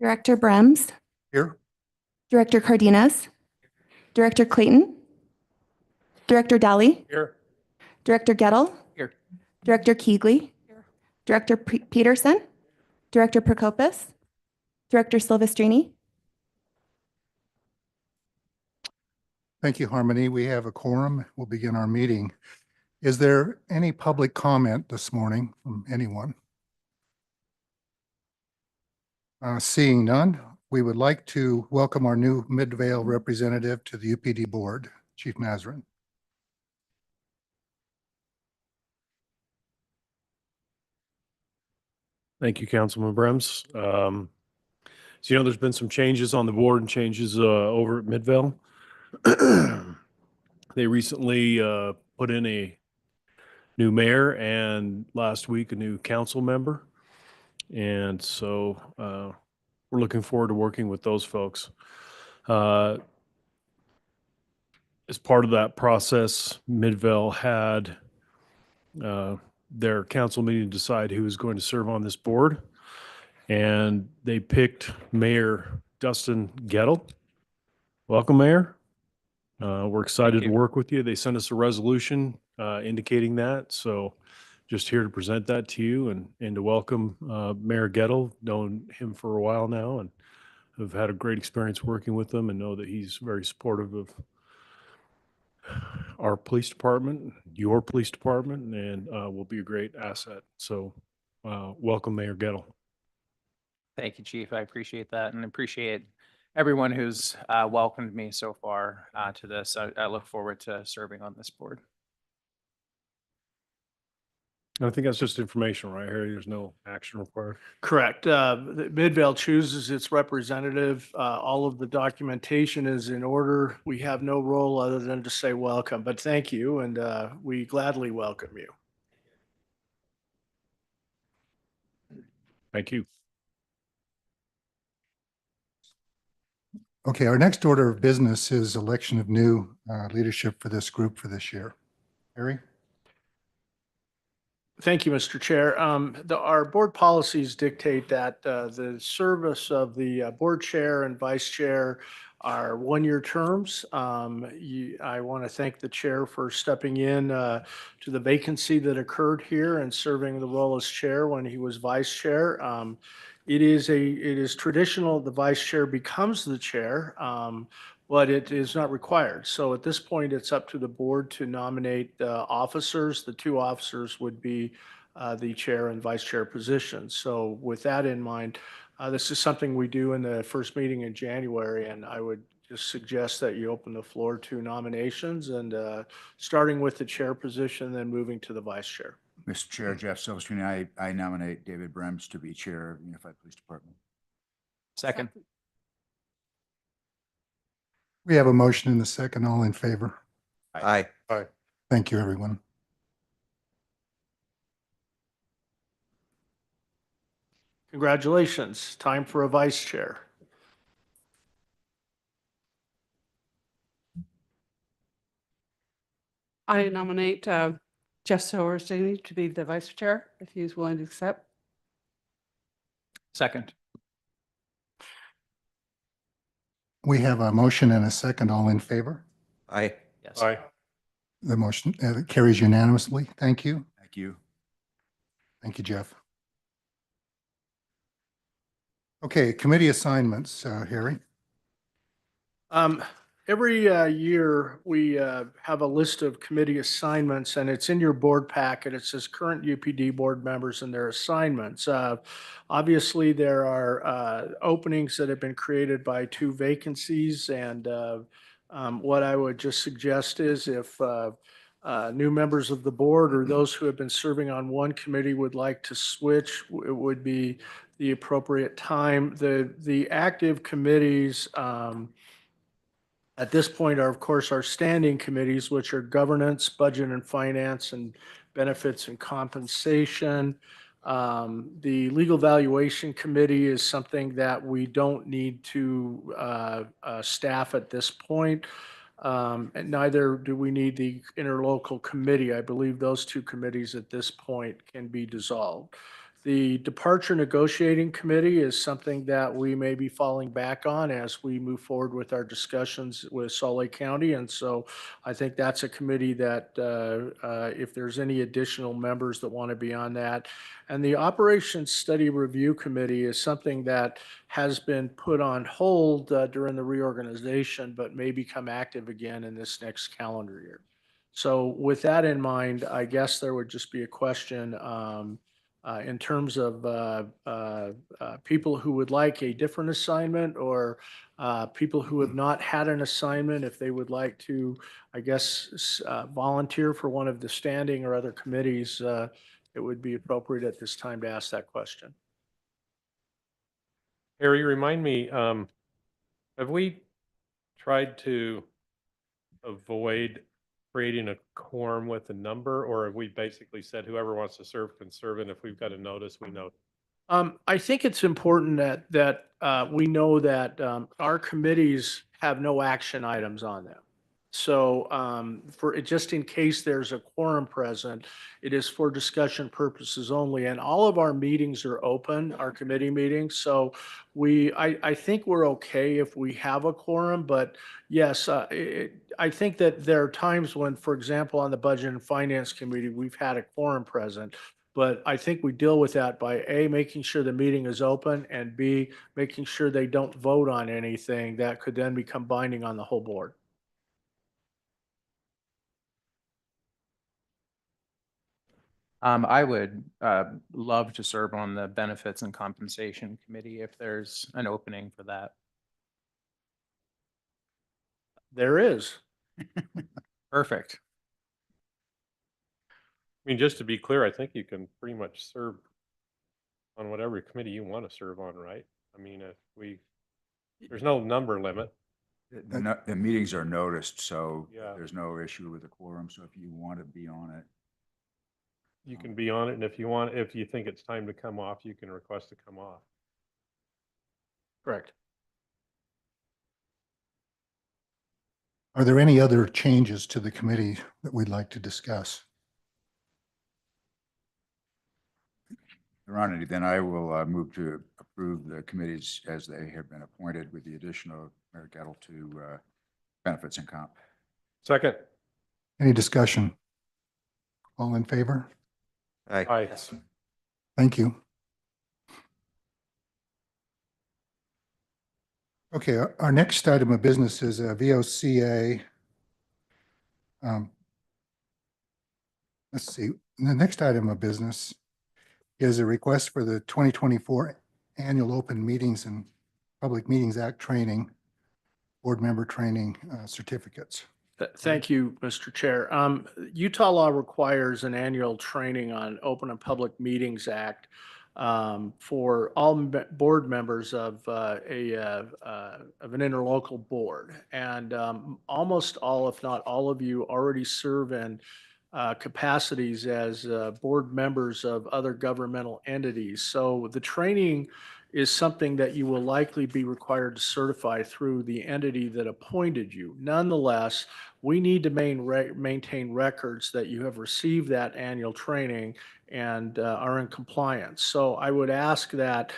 Director Brems, Here. Director Cardenas, Director Clayton, Director Daly, Here. Director Gettle, Here. Director Keegley, Director Peterson, Director Prokopis, Director Silvestrini. Thank you, Harmony. We have a quorum. We'll begin our meeting. Is there any public comment this morning from anyone? Seeing none, we would like to welcome our new Midvale representative to the UPD board, Chief Mazrin. Thank you, Councilman Brems. So, there's been some changes on the board and changes over at Midvale. They recently put in a new mayor and last week a new council member. And so we're looking forward to working with those folks. As part of that process, Midvale had their council meeting to decide who was going to serve on this board. And they picked Mayor Dustin Gettle. Welcome, Mayor. We're excited to work with you. They sent us a resolution indicating that. So just here to present that to you and to welcome Mayor Gettle. Known him for a while now and have had a great experience working with him and know that he's very supportive of our police department, your police department, and will be a great asset. So welcome, Mayor Gettle. Thank you, Chief. I appreciate that and appreciate everyone who's welcomed me so far to this. I look forward to serving on this board. I think that's just information right here. There's no action required. Correct. Midvale chooses its representative. All of the documentation is in order. We have no role other than to say welcome, but thank you, and we gladly welcome you. Thank you. Okay, our next order of business is election of new leadership for this group for this year. Harry? Thank you, Mr. Chair. Our board policies dictate that the service of the board chair and vice chair are one-year terms. I want to thank the chair for stepping in to the vacancy that occurred here and serving the role as chair when he was vice chair. It is traditional the vice chair becomes the chair, but it is not required. So at this point, it's up to the board to nominate officers. The two officers would be the chair and vice chair positions. So with that in mind, this is something we do in the first meeting in January, and I would just suggest that you open the floor to nominations and starting with the chair position, then moving to the vice chair. Mr. Chair, Jeff Silvestrini, I nominate David Brems to be chair of Unified Police Department. Second. We have a motion and a second. All in favor? Aye. Aye. Thank you, everyone. Congratulations. Time for a vice chair. I nominate Jeff Silvestrini to be the vice chair, if he's willing to accept. Second. We have a motion and a second. All in favor? Aye. Yes. Aye. The motion carries unanimously. Thank you. Thank you. Thank you, Jeff. Okay, committee assignments, Harry. Every year we have a list of committee assignments, and it's in your board packet. It says current UPD board members and their assignments. Obviously, there are openings that have been created by two vacancies, and what I would just suggest is if new members of the board or those who have been serving on one committee would like to switch, it would be the appropriate time. The active committees at this point are, of course, our standing committees, which are governance, budget and finance, and benefits and compensation. The legal valuation committee is something that we don't need to staff at this point. And neither do we need the interlocal committee. I believe those two committees at this point can be dissolved. The departure negotiating committee is something that we may be falling back on as we move forward with our discussions with Salt Lake County. And so I think that's a committee that if there's any additional members that want to be on that. And the Operations Study Review Committee is something that has been put on hold during the reorganization, but may become active again in this next calendar year. So with that in mind, I guess there would just be a question in terms of people who would like a different assignment or people who have not had an assignment, if they would like to, I guess, volunteer for one of the standing or other committees, it would be appropriate at this time to ask that question. Harry, remind me, have we tried to avoid creating a quorum with a number, or have we basically said whoever wants to serve can serve, and if we've got a notice, we know? I think it's important that we know that our committees have no action items on them. So just in case there's a quorum present, it is for discussion purposes only. And all of our meetings are open, our committee meetings. So I think we're okay if we have a quorum, but yes, I think that there are times when, for example, on the Budget and Finance Committee, we've had a quorum present. But I think we deal with that by A, making sure the meeting is open, and B, making sure they don't vote on anything that could then become binding on the whole board. I would love to serve on the Benefits and Compensation Committee if there's an opening for that. There is. Perfect. I mean, just to be clear, I think you can pretty much serve on whatever committee you want to serve on, right? I mean, there's no number limit. The meetings are noticed, so Yeah. there's no issue with the quorum. So if you want to be on it, You can be on it, and if you think it's time to come off, you can request to come off. Correct. Are there any other changes to the committee that we'd like to discuss? Your Honor, then I will move to approve the committees as they have been appointed with the addition of Mayor Gettle to Benefits and Comp. Second. Any discussion? All in favor? Aye. Thank you. Okay, our next item of business is a VOCA. Let's see, the next item of business is a request for the 2024 Annual Open Meetings and Public Meetings Act training, board member training certificates. Thank you, Mr. Chair. Utah law requires an annual training on Open and Public Meetings Act for all board members of an interlocal board. And almost all, if not all of you, already serve in capacities as board members of other governmental entities. So the training is something that you will likely be required to certify through the entity that appointed you. Nonetheless, we need to maintain records that you have received that annual training and are in compliance. So I would ask that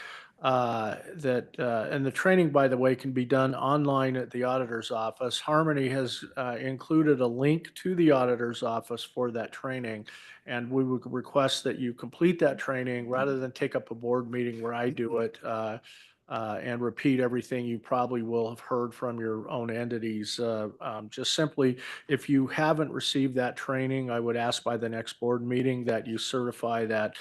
and the training, by the way, can be done online at the auditor's office. Harmony has included a link to the auditor's office for that training. And we would request that you complete that training rather than take up a board meeting where I do it and repeat everything you probably will have heard from your own entities. Just simply, if you haven't received that training, I would ask by the next board meeting that you certify that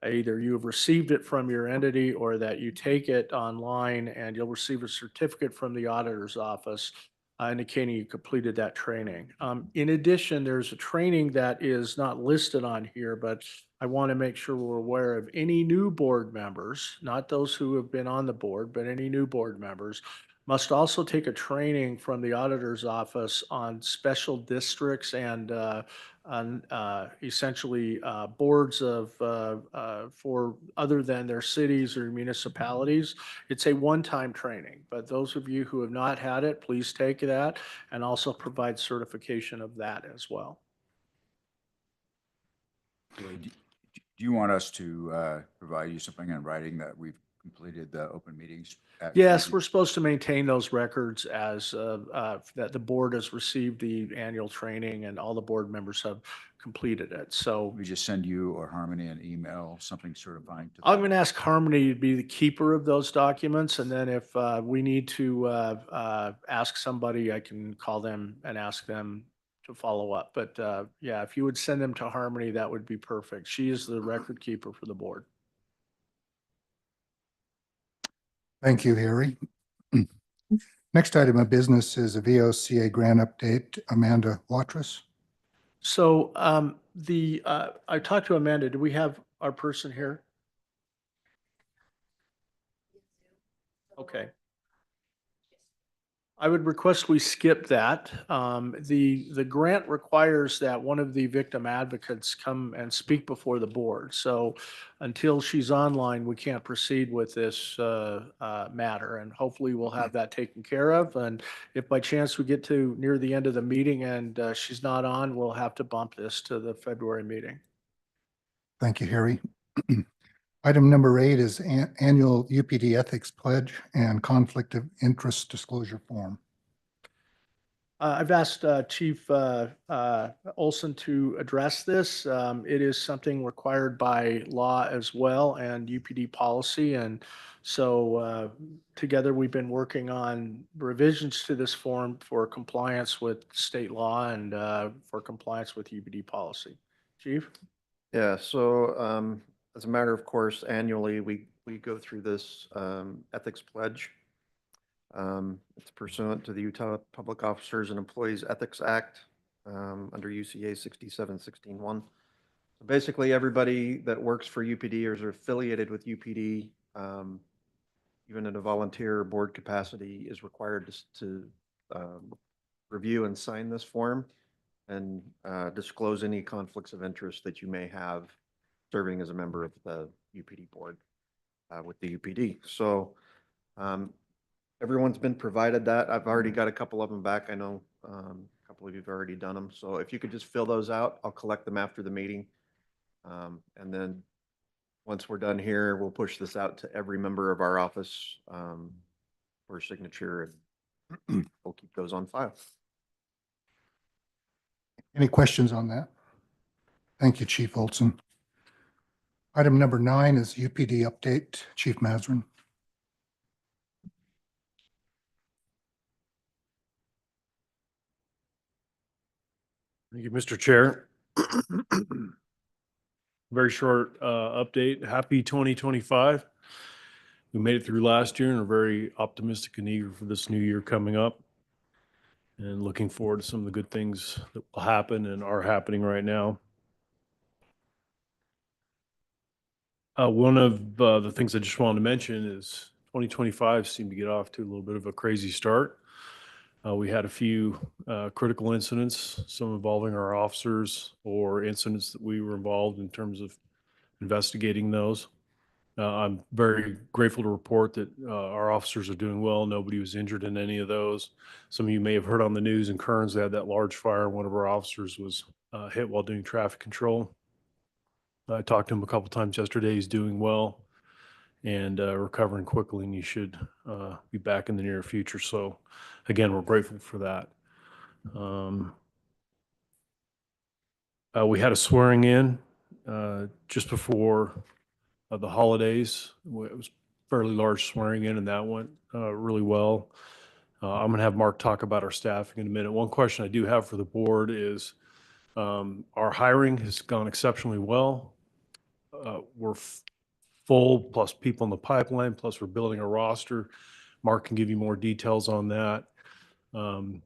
either you have received it from your entity or that you take it online, and you'll receive a certificate from the auditor's office indicating you completed that training. In addition, there's a training that is not listed on here, but I want to make sure we're aware of any new board members, not those who have been on the board, but any new board members must also take a training from the auditor's office on special districts and essentially boards of for other than their cities or municipalities. It's a one-time training, but those of you who have not had it, please take that and also provide certification of that as well. Do Do you want us to provide you something in writing that we've completed the open meetings? Yes, we're supposed to maintain those records as that the board has received the annual training and all the board members have completed it. So We just send you or Harmony an email, something certifying to. I'm going to ask Harmony to be the keeper of those documents. And then if we need to ask somebody, I can call them and ask them to follow up. But yeah, if you would send them to Harmony, that would be perfect. She is the record keeper for the board. Thank you, Harry. Next item of business is a VOCA grant update. Amanda Watrous. So I talked to Amanda. Do we have our person here? Okay. I would request we skip that. The grant requires that one of the victim advocates come and speak before the board. So until she's online, we can't proceed with this matter. And hopefully we'll have that taken care of. And if by chance we get to near the end of the meeting and she's not on, we'll have to bump this to the February meeting. Thank you, Harry. Item number 8 is annual UPD ethics pledge and conflict of interest disclosure form. I've asked Chief Olson to address this. It is something required by law as well and UPD policy. And so together we've been working on revisions to this form for compliance with state law and for compliance with UPD policy. Chief? Yeah, so as a matter of course, annually, we go through this ethics pledge. It's pursuant to the Utah Public Officers and Employees Ethics Act under UCA 6716-1. So basically, everybody that works for UPD or is affiliated with UPD, even in a volunteer board capacity, is required to review and sign this form and disclose any conflicts of interest that you may have serving as a member of the UPD board with the UPD. So everyone's been provided that. I've already got a couple of them back. I know a couple of you've already done them. So if you could just fill those out, I'll collect them after the meeting. And then once we're done here, we'll push this out to every member of our office for signature, and we'll keep those on file. Any questions on that? Thank you, Chief Olson. Item number 9 is UPD update. Chief Mazrin. Thank you, Mr. Chair. Very short update. Happy 2025. We made it through last year and are very optimistic and eager for this new year coming up. And looking forward to some of the good things that will happen and are happening right now. One of the things I just wanted to mention is 2025 seemed to get off to a little bit of a crazy start. We had a few critical incidents, some involving our officers or incidents that we were involved in terms of investigating those. I'm very grateful to report that our officers are doing well. Nobody was injured in any of those. Some of you may have heard on the news in Kearns, they had that large fire. One of our officers was hit while doing traffic control. I talked to him a couple times yesterday. He's doing well and recovering quickly, and you should be back in the near future. So again, we're grateful for that. We had a swearing in just before the holidays. It was fairly large swearing in, and that went really well. I'm going to have Mark talk about our staffing in a minute. One question I do have for the board is our hiring has gone exceptionally well. We're full, plus people in the pipeline, plus we're building a roster. Mark can give you more details on that. Now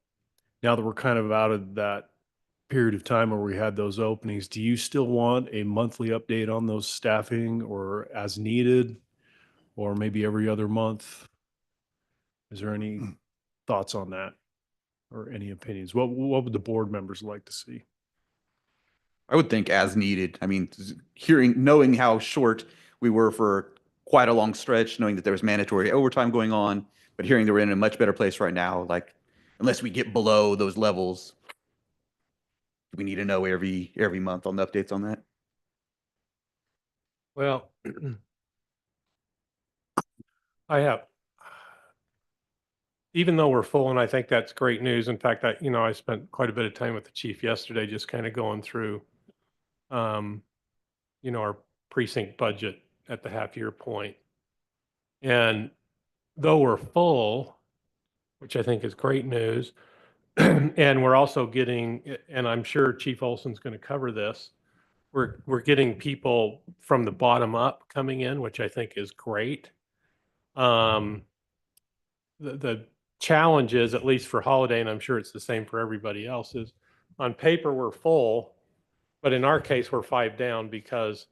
that we're kind of out of that period of time where we had those openings, do you still want a monthly update on those staffing or as needed, or maybe every other month? Is there any thoughts on that or any opinions? What would the board members like to see? I would think as needed. I mean, knowing how short we were for quite a long stretch, knowing that there was mandatory overtime going on, but hearing that we're in a much better place right now, like unless we get below those levels, we need to know every month on the updates on that. Well, I have, even though we're full, and I think that's great news. In fact, I spent quite a bit of time with the chief yesterday, just kind of going through, um, our precinct budget at the half year point. And though we're full, which I think is great news, and we're also getting, and I'm sure Chief Olson's going to cover this, we're getting people from the bottom up coming in, which I think is great. Um, the challenge is, at least for Holiday, and I'm sure it's the same for everybody else, is on paper we're full, but in our case we're 5 down because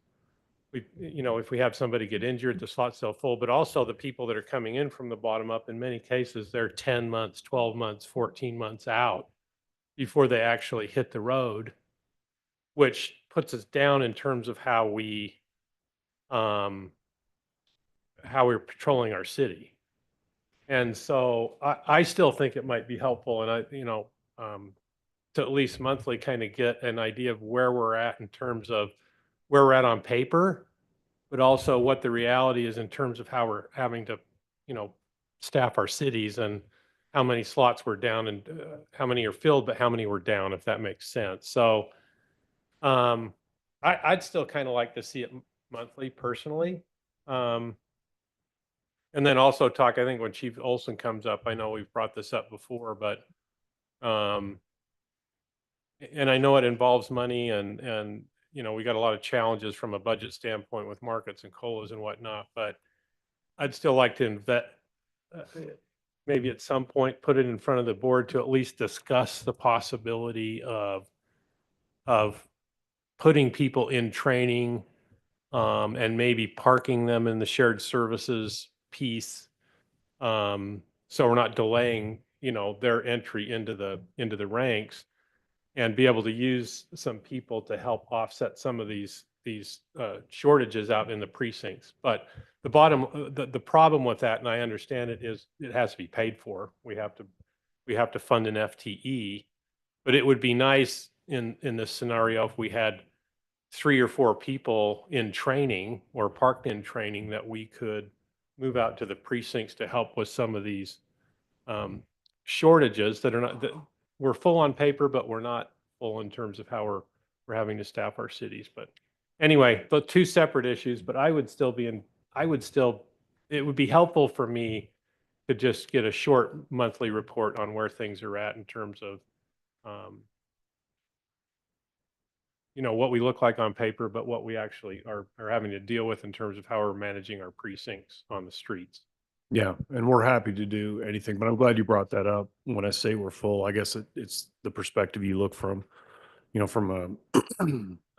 if we have somebody get injured, the slot's still full, but also the people that are coming in from the bottom up, in many cases, they're 10 months, 12 months, 14 months out before they actually hit the road, which puts us down in terms of how we're patrolling our city. And so I still think it might be helpful, and to at least monthly kind of get an idea of where we're at in terms of where we're at on paper, but also what the reality is in terms of how we're having to, staff our cities, and how many slots we're down, and how many are filled, but how many were down, if that makes sense. So I'd still kind of like to see it monthly personally. And then also talk, I think when Chief Olson comes up, I know we've brought this up before, but and I know it involves money, and we got a lot of challenges from a budget standpoint with markets and colas and whatnot, but I'd still like to invest, maybe at some point, put it in front of the board to at least discuss the possibility of putting people in training, and maybe parking them in the shared services piece. So we're not delaying, their entry into the ranks, and be able to use some people to help offset some of these shortages out in the precincts. But the problem with that, and I understand it, is it has to be paid for. We have to fund an FTE, but it would be nice in this scenario if we had 3 or 4 people in training or parked in training that we could move out to the precincts to help with some of these shortages that we're full on paper, but we're not full in terms of how we're having to staff our cities. But anyway, the 2 separate issues, but it would be helpful for me to just get a short monthly report on where things are at in terms of, what we look like on paper, but what we actually are having to deal with in terms of how we're managing our precincts on the streets. Yeah, and we're happy to do anything, but I'm glad you brought that up. When I say we're full, I guess it's the perspective you look from, from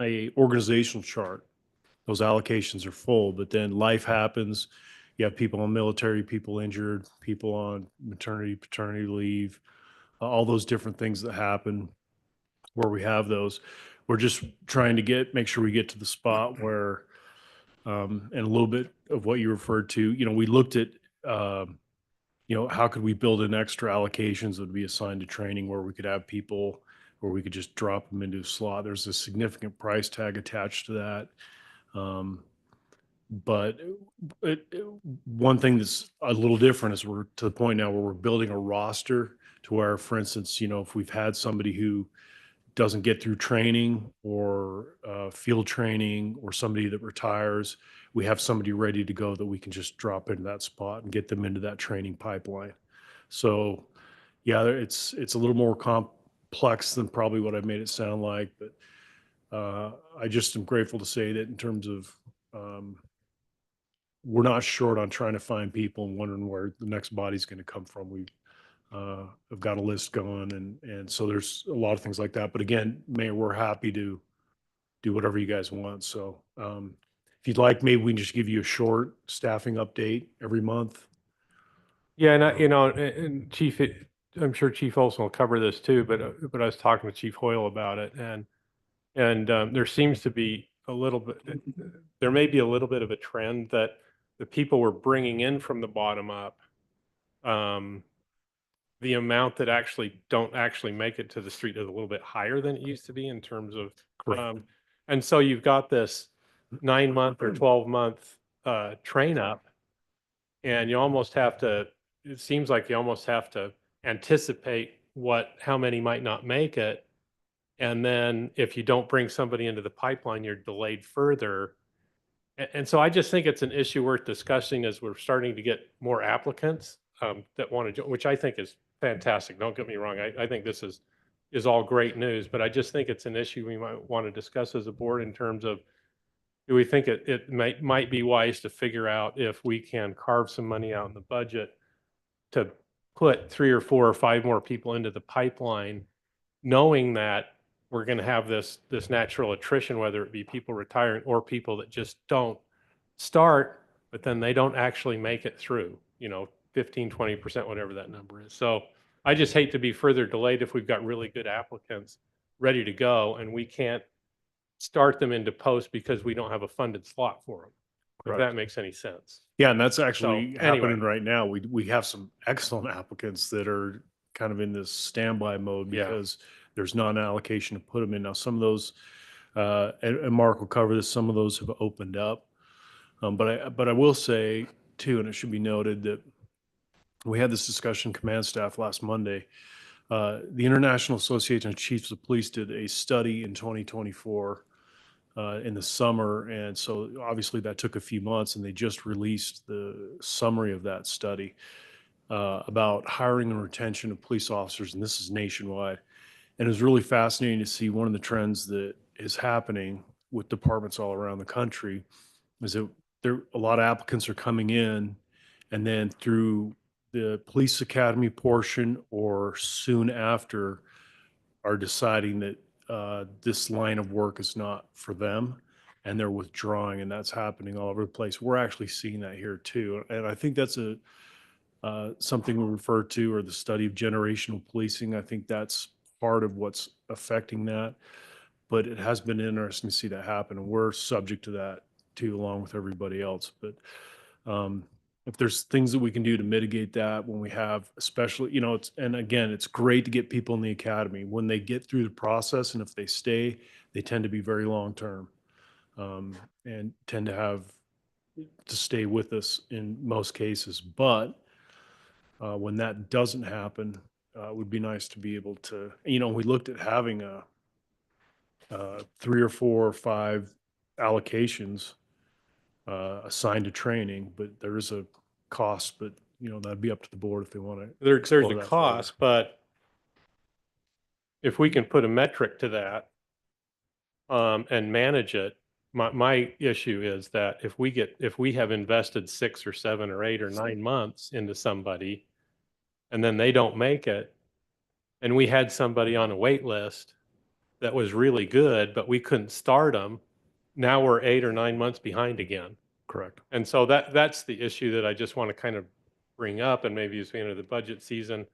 a organizational chart. Those allocations are full, but then life happens. You have people on military, people injured, people on maternity, paternity leave, all those different things that happen where we have those. We're just trying to make sure we get to the spot where, and a little bit of what you referred to, we looked at, how could we build in extra allocations that would be assigned to training where we could have people, where we could just drop them into a slot. There's a significant price tag attached to that. But one thing that's a little different is we're to the point now where we're building a roster to where, for instance, if we've had somebody who doesn't get through training or field training, or somebody that retires, we have somebody ready to go that we can just drop into that spot and get them into that training pipeline. So yeah, it's a little more complex than probably what I've made it sound like, but I just am grateful to say that in terms of, we're not short on trying to find people and wondering where the next body's going to come from. I've got a list going, and so there's a lot of things like that. But again, Mayor, we're happy to do whatever you guys want. So if you'd like, maybe we can just give you a short staffing update every month. Yeah, and and Chief, I'm sure Chief Olson will cover this too, but I was talking with Chief Hoyle about it, and there seems to be there may be a little bit of a trend that the people we're bringing in from the bottom up, the amount that don't actually make it to the street is a little bit higher than it used to be in terms of, and so you've got this 9-month or 12-month train up. And you almost have to, it seems like you almost have to anticipate how many might not make it. And then if you don't bring somebody into the pipeline, you're delayed further. And so I just think it's an issue worth discussing as we're starting to get more applicants that want to, which I think is fantastic. Don't get me wrong. I think this is all great news, but I just think it's an issue we might want to discuss as a board in terms of, do we think it might be wise to figure out if we can carve some money out in the budget to put 3 or 4 or 5 more people into the pipeline, knowing that we're going to have this natural attrition, whether it be people retiring or people that just don't start, but then they don't actually make it through, 15, 20%, whatever that number is. So I just hate to be further delayed if we've got really good applicants ready to go and we can't start them into post because we don't have a funded slot for them. If Correct. that makes any sense. Yeah, and that's actually So, anyway. happening right now. We have some excellent applicants that are kind of in this standby mode Yeah. because there's not an allocation to put them in. Now, some of those, and Mark will cover this, some of those have opened up. But I will say too, and it should be noted that we had this discussion command staff last Monday. The International Association of Chiefs of Police did a study in 2024 in the summer. And so obviously that took a few months, and they just released the summary of that study about hiring and retention of police officers. And this is nationwide. And it was really fascinating to see one of the trends that is happening with departments all around the country is that a lot of applicants are coming in, and then through the police academy portion or soon after are deciding that this line of work is not for them, and they're withdrawing, and that's happening all over the place. We're actually seeing that here too. And I think that's something we refer to, or the study of generational policing. I think that's part of what's affecting that. But it has been interesting to see that happen, and we're subject to that too, along with everybody else. But if there's things that we can do to mitigate that when we have, especially, and again, it's great to get people in the academy. When they get through the process and if they stay, they tend to be very long-term and tend to stay with us in most cases. But when that doesn't happen, it would be nice to be able to, we looked at having 3 or 4 or 5 allocations assigned to training, but there is a cost, but that'd be up to the board if they want to. There's a cost, but if we can put a metric to that and manage it, my issue is that if we have invested 6 or 7 or 8 or 9 months into somebody and then they don't make it, and we had somebody on a wait list that was really good, but we couldn't start them, now we're 8 or 9 months behind again. Correct. And so that's the issue that I just want to kind of bring up, and maybe as we enter the budget season,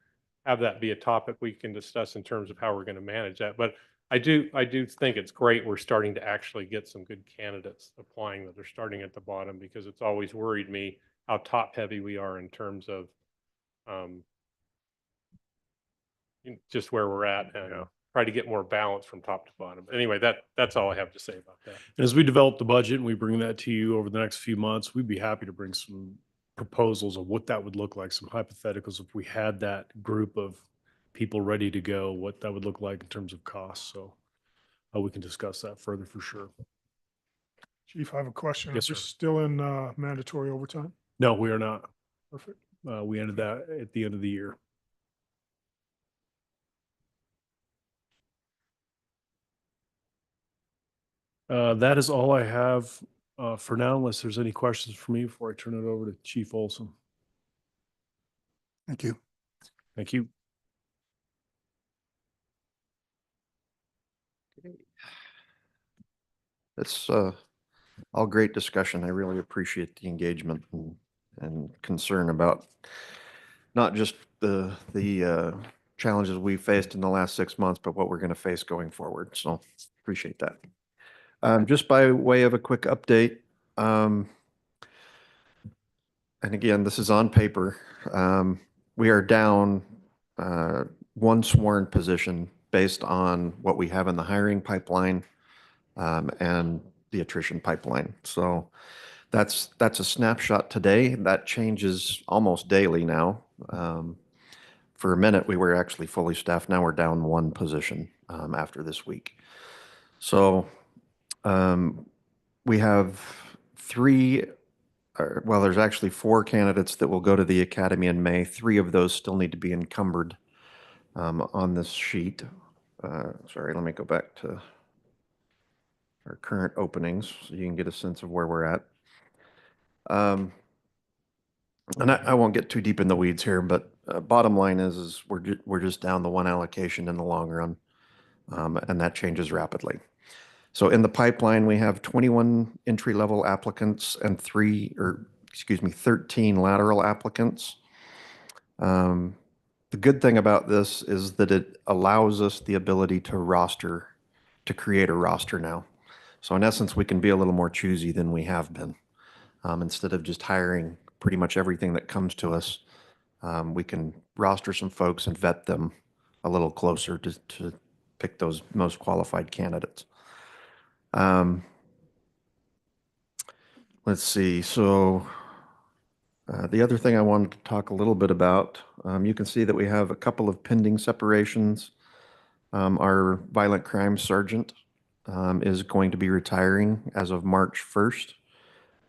have that be a topic we can discuss in terms of how we're going to manage that. But I do think it's great we're starting to actually get some good candidates applying, that they're starting at the bottom, because it's always worried me how top heavy we are in terms of just where we're at, and try to get more balance from top to bottom. Anyway, that's all I have to say about that. As we develop the budget and we bring that to you over the next few months, we'd be happy to bring some proposals of what that would look like, some hypotheticals if we had that group of people ready to go, what that would look like in terms of costs. So we can discuss that further for sure. Chief, I have a question. Yes, Are we sir. still in mandatory overtime? No, we are not. Perfect. We ended that at the end of the year. That is all I have for now, unless there's any questions for me before I turn it over to Chief Olson. Thank you. Thank you. It's all great discussion. I really appreciate the engagement and concern about not just the challenges we faced in the last 6 months, but what we're going to face going forward. So appreciate that. Just by way of a quick update, and again, this is on paper, we are down 1 sworn position based on what we have in the hiring pipeline and the attrition pipeline. So that's a snapshot today. That changes almost daily now. For a minute, we were actually fully staffed. Now we're down one position after this week. So we have there's actually 4 candidates that will go to the academy in May. 3 of those still need to be encumbered on this sheet. Sorry, let me go back to our current openings so you can get a sense of where we're at. And I won't get too deep in the weeds here, but bottom line is we're just down the one allocation in the long run, and that changes rapidly. So in the pipeline, we have 21 entry-level applicants and 13 lateral applicants. The good thing about this is that it allows us the ability to create a roster now. So in essence, we can be a little more choosy than we have been. Instead of just hiring pretty much everything that comes to us, we can roster some folks and vet them a little closer to pick those most qualified candidates. Let's see. So the other thing I wanted to talk a little bit about, you can see that we have a couple of pending separations. Our violent crime sergeant is going to be retiring as of March 1st.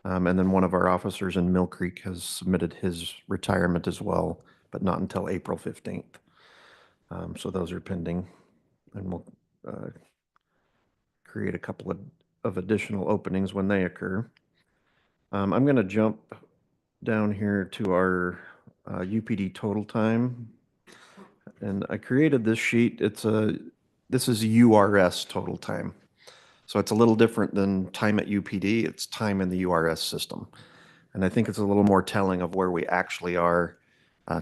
And then one of our officers in Mill Creek has submitted his retirement as well, but not until April 15th. So those are pending, and we'll create a couple of additional openings when they occur. I'm going to jump down here to our UPD total time. And I created this sheet. This is URS total time. So it's a little different than time at UPD. It's time in the URS system. And I think it's a little more telling of where we actually are,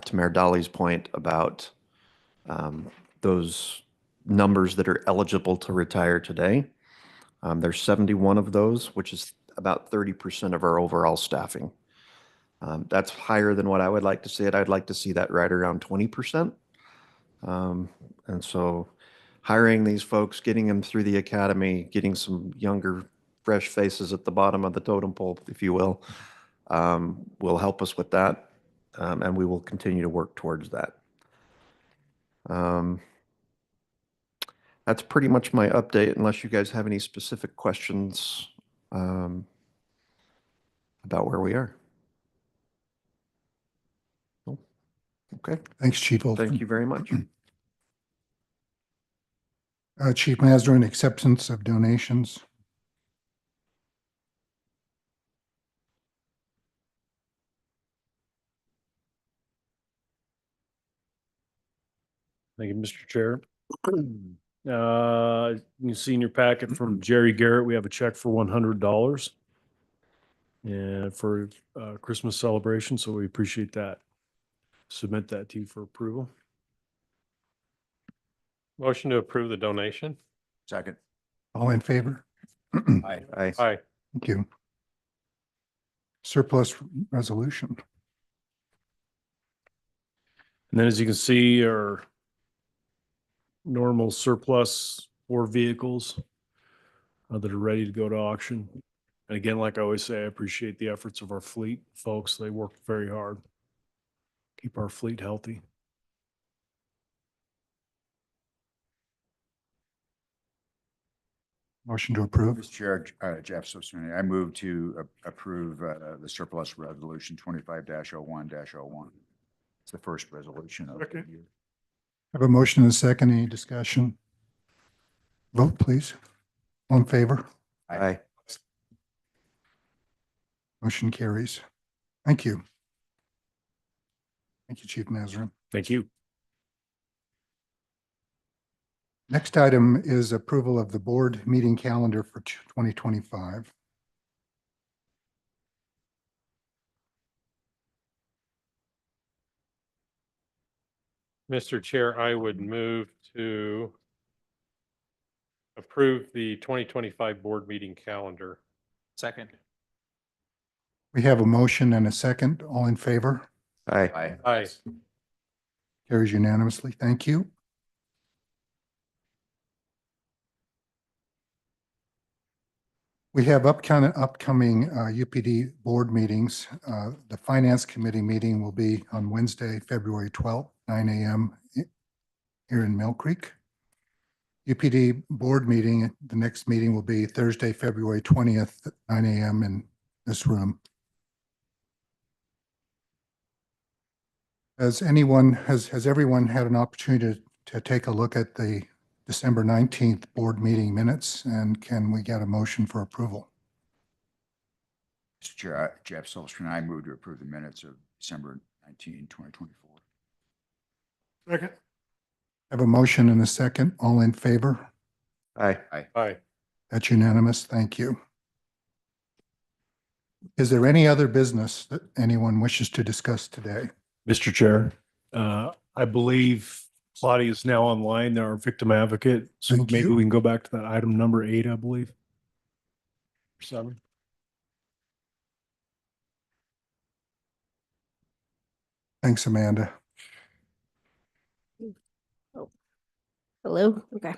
to Mayor Dolly's point about those numbers that are eligible to retire today. There's 71 of those, which is about 30% of our overall staffing. That's higher than what I would like to see it. I'd like to see that right around 20%. And so hiring these folks, getting them through the academy, getting some younger, fresh faces at the bottom of the totem pole, if you will help us with that. And we will continue to work towards that. That's pretty much my update, unless you guys have any specific questions about where we are. Oh, okay. Thanks, Chief Olson. Thank you very much. Chief Mazuryn, acceptance of donations. Thank you, Mr. Chair. You see in your packet from Jerry Garrett, we have a check for $100 and for Christmas celebration, so we appreciate that. Submit that to you for approval. Motion to approve the donation. Second. All in favor? Aye. Aye. Aye. Thank you. Surplus resolution. And then as you can see, our normal surplus 4 vehicles that are ready to go to auction. And again, like I always say, I appreciate the efforts of our fleet folks. They work very hard. Keep our fleet healthy. Motion to approve. Mr. Chair, Jeff Sosuni, I move to approve the surplus resolution 25-01-01. It's the first resolution of the Second. year. Have a motion and a second. Any discussion? Vote, please. All in favor? Aye. Motion carries. Thank you. Thank you, Chief Mazuryn. Thank you. Next item is approval of the board meeting calendar for 2025. Mr. Chair, I would move to approve the 2025 board meeting calendar. Second. We have a motion and a second. All in favor? Aye. Aye. Carries unanimously. Thank you. We have upcoming UPD board meetings. The Finance Committee meeting will be on Wednesday, February 12th, 9 a.m. here in Mill Creek. UPD board meeting, the next meeting will be Thursday, February 20th, at 9 a.m. in this room. Has everyone had an opportunity to take a look at the December 19th board meeting minutes, and can we get a motion for approval? Mr. Chair, Jeff Silverstein, I move to approve the minutes of December 19, 2024. Second. I have a motion and a second. All in favor? Aye. Aye. That's unanimous. Thank you. Is there any other business that anyone wishes to discuss today? Mr. Chair, I believe Claudia is now online, our victim advocate. So Thank maybe you. we can go back to that item number 8, I believe. 7. Thanks, Amanda. Hello. Okay.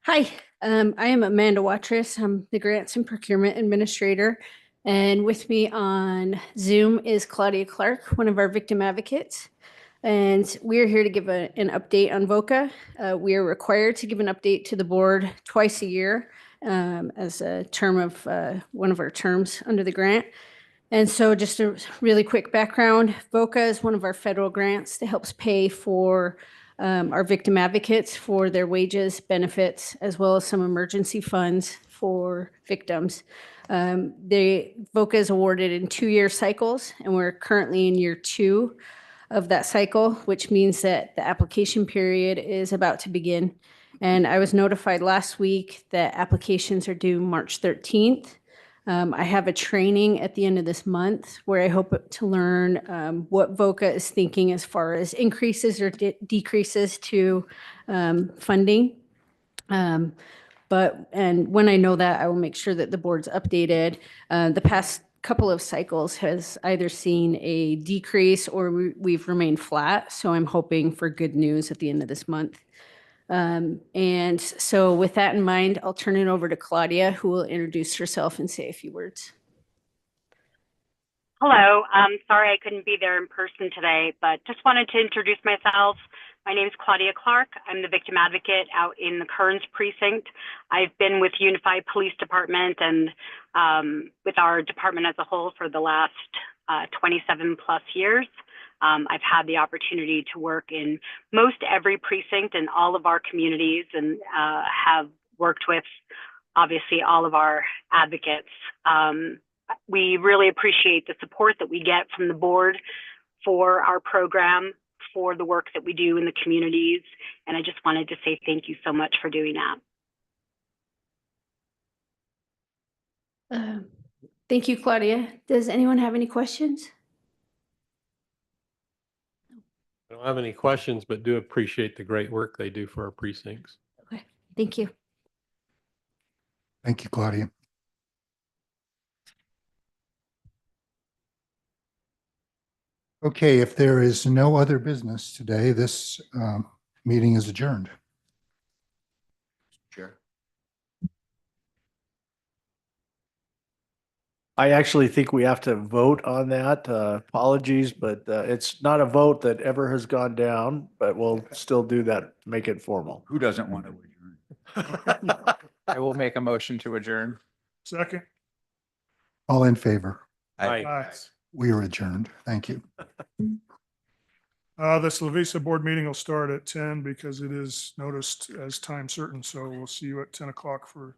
Hi, I am Amanda Watrous. I'm the Grants and Procurement Administrator. And with me on Zoom is Claudia Clark, one of our victim advocates. And we're here to give an update on VOCA. We are required to give an update to the board twice a year as a term of one of our terms under the grant. And so just a really quick background, VOCA is one of our federal grants that helps pay for our victim advocates for their wages, benefits, as well as some emergency funds for victims. VOCA is awarded in 2-year cycles, and we're currently in year 2 of that cycle, which means that the application period is about to begin. And I was notified last week that applications are due March 13th. I have a training at the end of this month where I hope to learn what VOCA is thinking as far as increases or decreases to funding. And when I know that, I will make sure that the board's updated. The past couple of cycles has either seen a decrease or we've remained flat. So I'm hoping for good news at the end of this month. And so with that in mind, I'll turn it over to Claudia, who will introduce herself and say a few words. Hello. Sorry I couldn't be there in person today, but just wanted to introduce myself. My name is Claudia Clark. I'm the victim advocate out in the Kearns precinct. I've been with Unified Police Department and with our department as a whole for the last 27 plus years. I've had the opportunity to work in most every precinct in all of our communities and have worked with, obviously, all of our advocates. We really appreciate the support that we get from the board for our program, for the work that we do in the communities. And I just wanted to say thank you so much for doing that. Thank you, Claudia. Does anyone have any questions? I don't have any questions, but do appreciate the great work they do for our precincts. Okay, thank you. Thank you, Claudia. Okay, if there is no other business today, this meeting is adjourned. Chair. I actually think we have to vote on that. Apologies, but it's not a vote that ever has gone down, but we'll still do that, make it formal. Who doesn't want to adjourn? I will make a motion to adjourn. Second. All in favor? Aye. We are adjourned. Thank you. The Slovisa board meeting will start at 10 because it is noticed as time certain. So we'll see you at 10 o'clock for